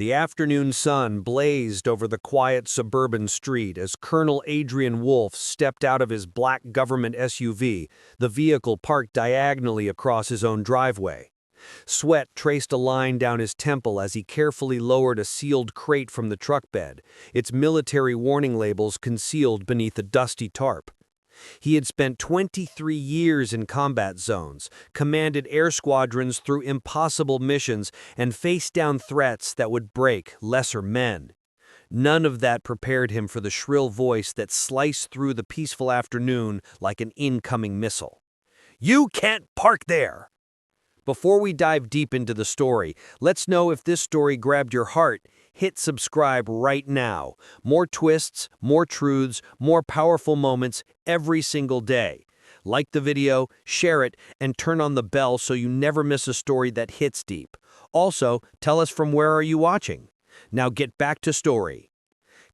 The afternoon sun blazed over the quiet suburban street as Colonel Adrian Wolfe stepped out of his black government SUV, the vehicle parked diagonally across his own driveway. Sweat traced a line down his temple as he carefully lowered a sealed crate from the truck bed, its military warning labels concealed beneath a dusty tarp. He had spent 23 years in combat zones, commanded air squadrons through impossible missions, and faced down threats that would break lesser men. None of that prepared him for the shrill voice that sliced through the peaceful afternoon like an incoming missile. "You can't park there!" Before we dive deep into the story, let's know if this story grabbed your heart. Hit subscribe right now. More twists, more truths, more powerful moments every single day. Like the video, share it, and turn on the bell so you never miss a story that hits deep. Also, tell us from where are you watching. Now get back to story.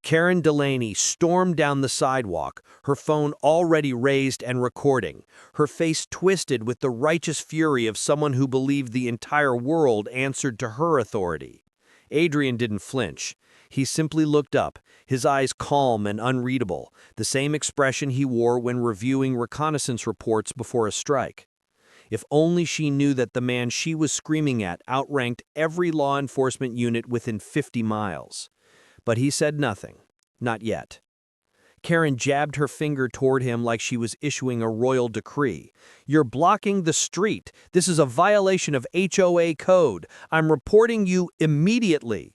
Karen Delaney stormed down the sidewalk, her phone already raised and recording, her face twisted with the righteous fury of someone who believed the entire world answered to her authority. Adrian didn't flinch. He simply looked up, his eyes calm and unreadable, the same expression he wore when reviewing reconnaissance reports before a strike. If only she knew that the man she was screaming at outranked every law enforcement unit within 50 miles. But he said nothing. Not yet. Karen jabbed her finger toward him like she was issuing a royal decree. "You're blocking the street. This is a violation of HOA code. I'm reporting you immediately."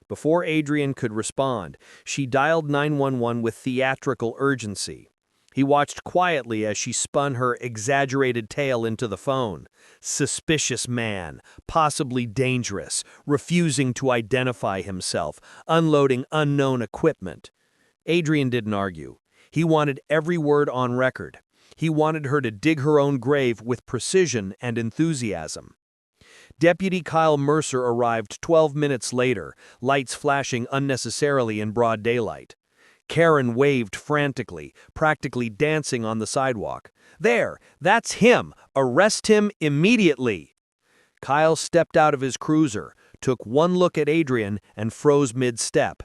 Before Adrian could respond, she dialed 911 with theatrical urgency. He watched quietly as she spun her exaggerated tale into the phone. Suspicious man, possibly dangerous, refusing to identify himself, unloading unknown equipment. Adrian didn't argue. He wanted every word on record. He wanted her to dig her own grave with precision and enthusiasm. Deputy Kyle Mercer arrived 12 minutes later, lights flashing unnecessarily in broad daylight. Karen waved frantically, practically dancing on the sidewalk. "There! That's him! Arrest him immediately!" Kyle stepped out of his cruiser, took one look at Adrian, and froze mid-step.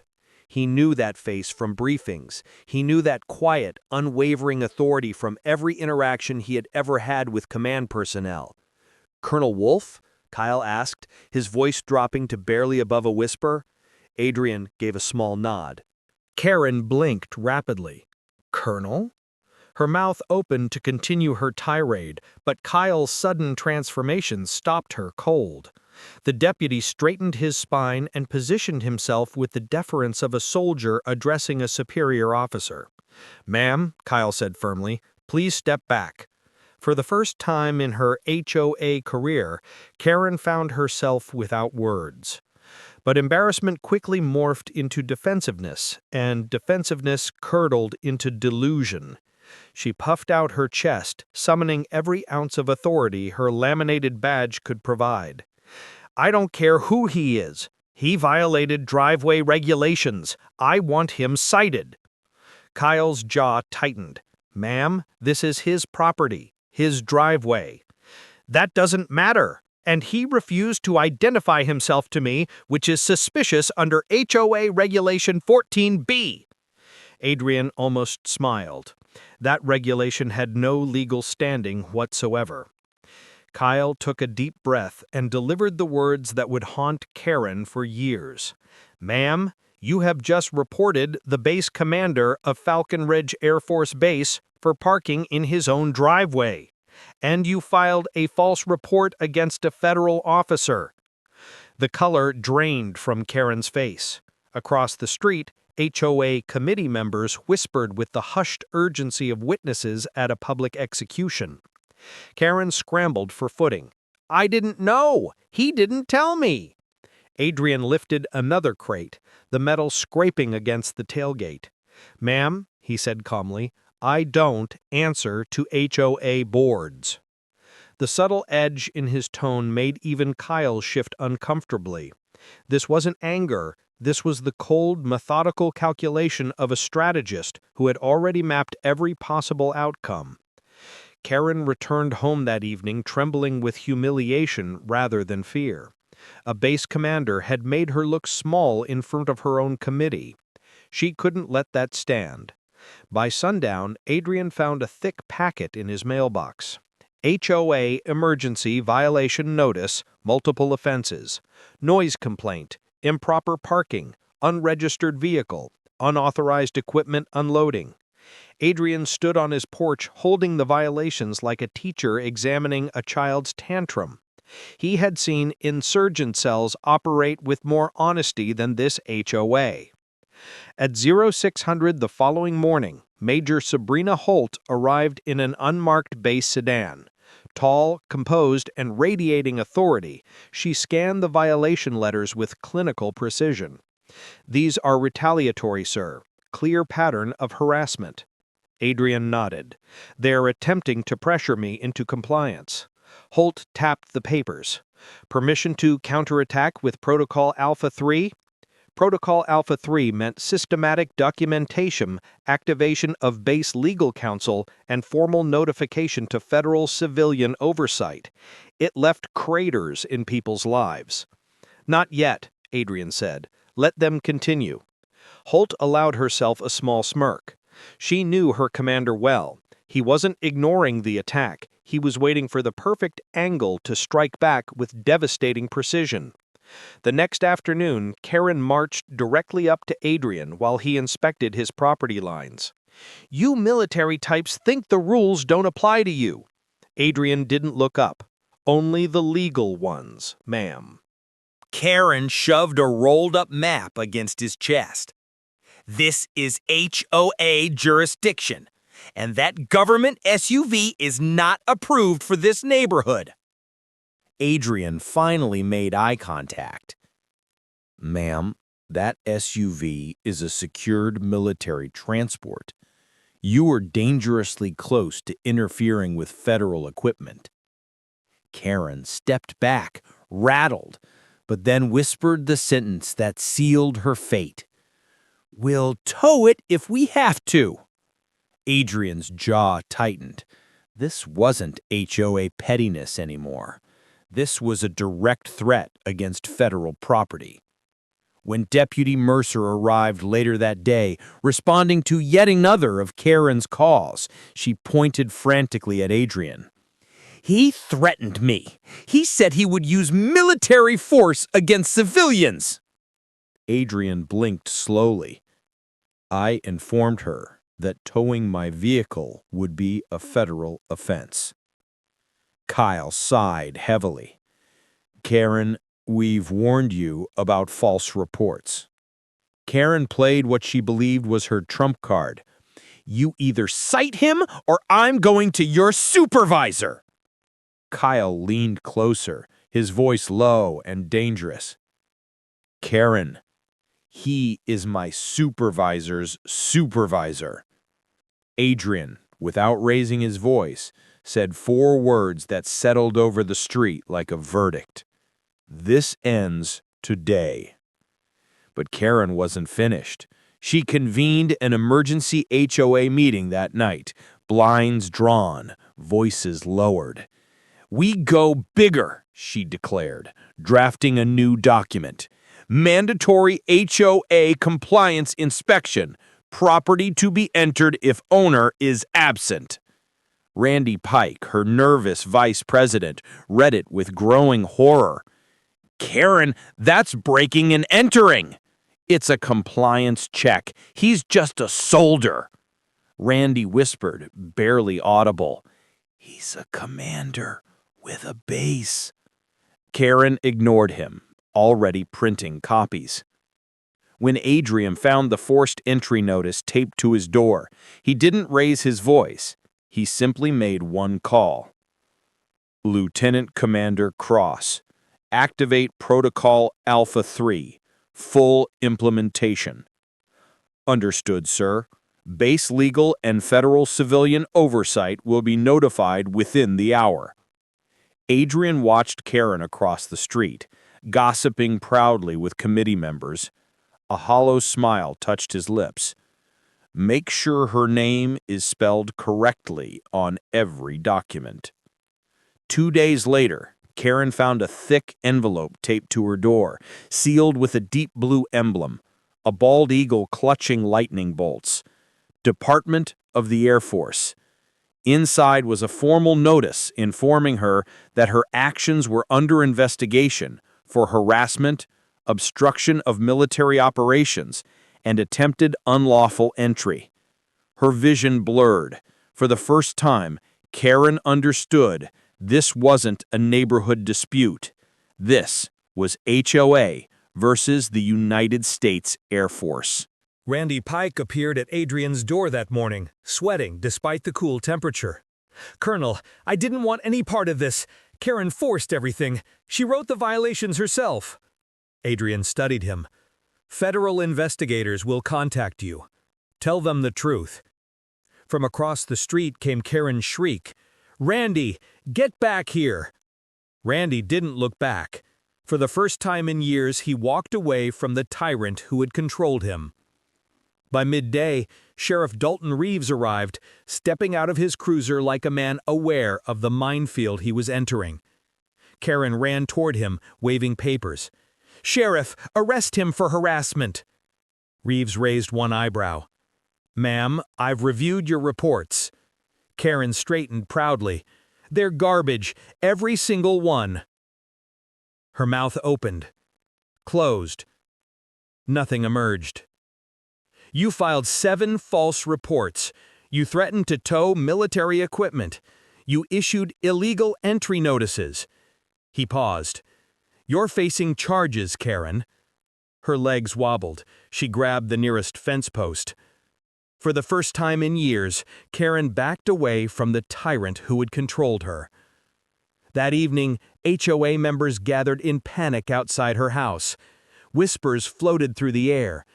He knew that face from briefings. He knew that quiet, unwavering authority from every interaction he had ever had with command personnel. "Colonel Wolfe?" Kyle asked, his voice dropping to barely above a whisper. Adrian gave a small nod. Karen blinked rapidly. "Colonel?" Her mouth opened to continue her tirade, but Kyle's sudden transformation stopped her cold. The deputy straightened his spine and positioned himself with the deference of a soldier addressing a superior officer. "Ma'am," Kyle said firmly, "please step back." For the first time in her HOA career, Karen found herself without words. But embarrassment quickly morphed into defensiveness, and defensiveness curdled into delusion. She puffed out her chest, summoning every ounce of authority her laminated badge could provide. "I don't care who he is. He violated driveway regulations. I want him cited." Kyle's jaw tightened. "Ma'am, this is his property, his driveway." "That doesn't matter. And he refused to identify himself to me, which is suspicious under HOA Regulation 14B. Adrian almost smiled. That regulation had no legal standing whatsoever. Kyle took a deep breath and delivered the words that would haunt Karen for years. "Ma'am, you have just reported the base commander of Falcon Ridge Air Force Base for parking in his own driveway. And you filed a false report against a federal officer." The color drained from Karen's face. Across the street, HOA committee members whispered with the hushed urgency of witnesses at a public execution. Karen scrambled for footing. "I didn't know! He didn't tell me!" Adrian lifted another crate, the metal scraping against the tailgate. "Ma'am," he said calmly, "I don't answer to HOA boards." The subtle edge in his tone made even Kyle shift uncomfortably. This wasn't anger, this was the cold, methodical calculation of a strategist who had already mapped every possible outcome. Karen returned home that evening trembling with humiliation rather than fear. A base commander had made her look small in front of her own committee. She couldn't let that stand. By sundown, Adrian found a thick packet in his mailbox. HOA Emergency Violation Notice, multiple offenses. Noise complaint, improper parking, unregistered vehicle, unauthorized equipment unloading. Adrian stood on his porch holding the violations like a teacher examining a child's tantrum. He had seen insurgent cells operate with more honesty than this HOA. At 0600 the following morning, Major Sabrina Holt arrived in an unmarked base sedan. Tall, composed, and radiating authority, she scanned the violation letters with clinical precision. "These are retaliatory, sir. Clear pattern of harassment." Adrian nodded. "They're attempting to pressure me into compliance." Holt tapped the papers. "Permission to counterattack with Protocol Alpha 3? Protocol Alpha 3 meant systematic documentation, activation of base legal counsel, and formal notification to federal civilian oversight. It left craters in people's lives." "Not yet," Adrian said. "Let them continue." Holt allowed herself a small smirk. She knew her commander well. He wasn't ignoring the attack. He was waiting for the perfect angle to strike back with devastating precision. The next afternoon, Karen marched directly up to Adrian while he inspected his property lines. "You military types think the rules don't apply to you." Adrian didn't look up. "Only the legal ones, ma'am." Karen shoved a rolled-up map against his chest. "This is HOA jurisdiction, and that government SUV is not approved for this neighborhood." Adrian finally made eye contact. "Ma'am, that SUV is a secured military transport. You are dangerously close to interfering with federal equipment." Karen stepped back, rattled, but then whispered the sentence that sealed her fate. "We'll tow it if we have to." Adrian's jaw tightened. This wasn't HOA pettiness anymore. This was a direct threat against federal property. When Deputy Mercer arrived later that day, responding to yet another of Karen's calls, she pointed frantically at Adrian. "He threatened me. He said he would use military force against civilians." Adrian blinked slowly. "I informed her that towing my vehicle would be a federal offense." Kyle sighed heavily. "Karen, we've warned you about false reports." Karen played what she believed was her trump card. "You either cite him or I'm going to your supervisor." Kyle leaned closer, his voice low and dangerous. "Karen, he is my supervisor's supervisor." Adrian, without raising his voice, said 4 words that settled over the street like a verdict. "This ends today." But Karen wasn't finished. She convened an emergency HOA meeting that night, blinds drawn, voices lowered. "We go bigger," she declared, drafting a new document. "Mandatory HOA compliance inspection. Property to be entered if owner is absent." Randy Pike, her nervous vice president, read it with growing horror. "Karen, that's breaking and entering." "It's a compliance check. He's just a soldier." Randy whispered, barely audible. "He's a commander with a base." Karen ignored him, already printing copies. When Adrian found the forced entry notice taped to his door, he didn't raise his voice. He simply made one call. "Lieutenant Commander Cross, activate Protocol Alpha 3, full implementation." "Understood, sir. Base legal and federal civilian oversight will be notified within the hour." Adrian watched Karen across the street, gossiping proudly with committee members. A hollow smile touched his lips. "Make sure her name is spelled correctly on every document." 2 days later, Karen found a thick envelope taped to her door, sealed with a deep blue emblem, a bald eagle clutching lightning bolts. Department of the Air Force. Inside was a formal notice informing her that her actions were under investigation for harassment, obstruction of military operations, and attempted unlawful entry. Her vision blurred. For the first time, Karen understood this wasn't a neighborhood dispute. This was HOA versus the United States Air Force. Randy Pike appeared at Adrian's door that morning, sweating despite the cool temperature. "Colonel, I didn't want any part of this. Karen forced everything. She wrote the violations herself." Adrian studied him. "Federal investigators will contact you. Tell them the truth." From across the street came Karen's shriek. "Randy, get back here!" Randy didn't look back. For the first time in years, he walked away from the tyrant who had controlled him. By midday, Sheriff Dalton Reeves arrived, stepping out of his cruiser like a man aware of the minefield he was entering. Karen ran toward him, waving papers. "Sheriff, arrest him for harassment." Reeves raised one eyebrow. "Ma'am, I've reviewed your reports." Karen straightened proudly. "They're garbage, every single one." Her mouth opened, closed. Nothing emerged. "You filed 7 false reports. You threatened to tow military equipment. You issued illegal entry notices." He paused. "You're facing charges, Karen." Her legs wobbled. She grabbed the nearest fence post. For the first time in years, Karen backed away from the tyrant who had controlled her. That evening, HOA members gathered in panic outside her house. Whispers floated through the air.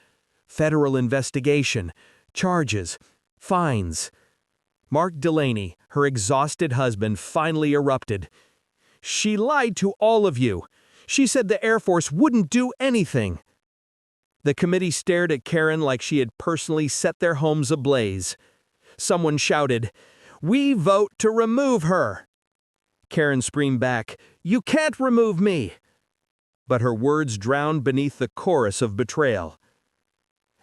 Federal investigation, charges, fines. Mark Delaney, her exhausted husband, finally erupted. "She lied to all of you. She said the Air Force wouldn't do anything." The committee stared at Karen like she had personally set their homes ablaze. Someone shouted, "We vote to remove her." Karen screamed back, "You can't remove me." But her words drowned beneath the chorus of betrayal.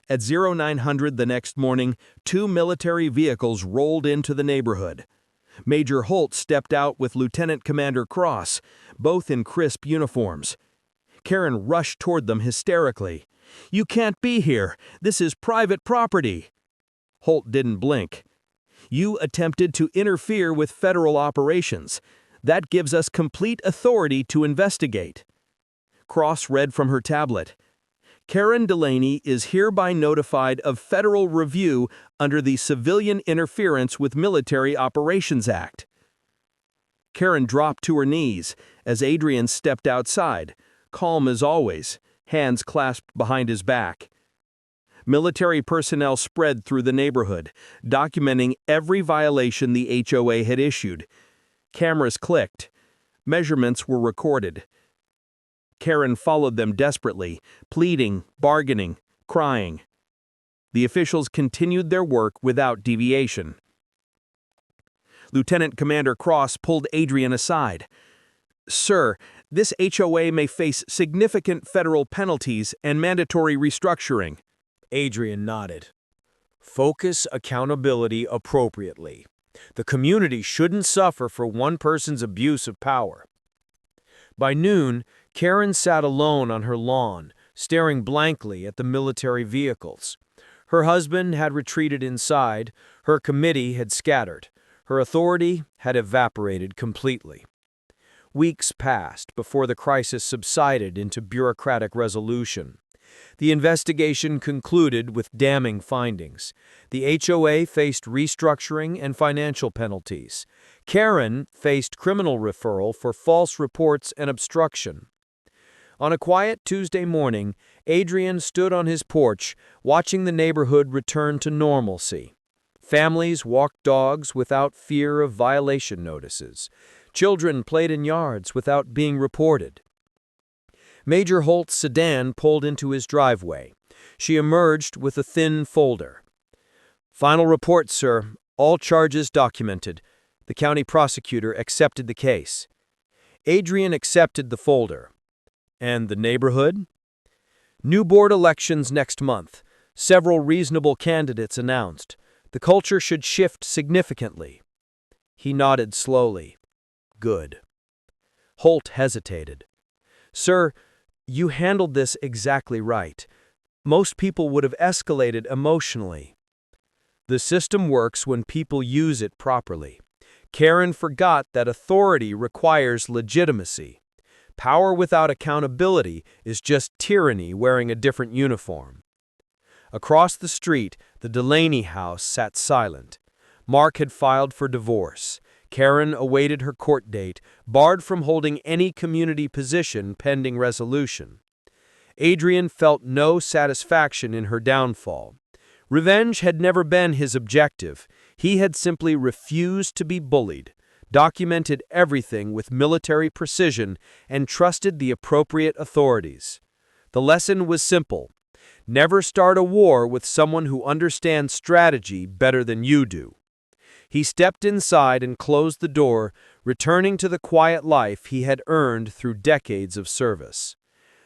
At 0900 the next morning, 2 military vehicles rolled into the neighborhood. Major Holt stepped out with Lieutenant Commander Cross, both in crisp uniforms. Karen rushed toward them hysterically. "You can't be here. This is private property." Holt didn't blink. "You attempted to interfere with federal operations. That gives us complete authority to investigate." Cross read from her tablet. "Karen Delaney is hereby notified of federal review under the Civilian Interference with Military Operations Act." Karen dropped to her knees as Adrian stepped outside, calm as always, hands clasped behind his back. Military personnel spread through the neighborhood, documenting every violation the HOA had issued. Cameras clicked. Measurements were recorded. Karen followed them desperately, pleading, bargaining, crying. The officials continued their work without deviation. Lieutenant Commander Cross pulled Adrian aside. "Sir, this HOA may face significant federal penalties and mandatory restructuring." Adrian nodded. "Focus accountability appropriately. The community shouldn't suffer for one person's abuse of power." By noon, Karen sat alone on her lawn, staring blankly at the military vehicles. Her husband had retreated inside, her committee had scattered, her authority had evaporated completely. Weeks passed before the crisis subsided into bureaucratic resolution. The investigation concluded with damning findings. The HOA faced restructuring and financial penalties. Karen faced criminal referral for false reports and obstruction. On a quiet Tuesday morning, Adrian stood on his porch, watching the neighborhood return to normalcy. Families walked dogs without fear of violation notices. Children played in yards without being reported. Major Holt's sedan pulled into his driveway. She emerged with a thin folder. "Final report, sir. All charges documented. The county prosecutor accepted the case." Adrian accepted the folder. And the neighborhood? New board elections next month. Several reasonable candidates announced. The culture should shift significantly. He nodded slowly. Good. Holt hesitated. Sir, you handled this exactly right. Most people would have escalated emotionally. The system works when people use it properly. Karen forgot that authority requires legitimacy. Power without accountability is just tyranny wearing a different uniform. Across the street, the Delaney house sat silent. Mark had filed for divorce. Karen awaited her court date, barred from holding any community position pending resolution. Adrian felt no satisfaction in her downfall. Revenge had never been his objective. He had simply refused to be bullied, documented everything with military precision, and trusted the appropriate authorities. The lesson was simple. Never start a war with someone who understands strategy better than you do. He stepped inside and closed the door, returning to the quiet life he had earned through decades of service.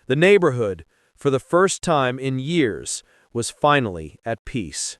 The neighborhood, for the first time in years, was finally at peace.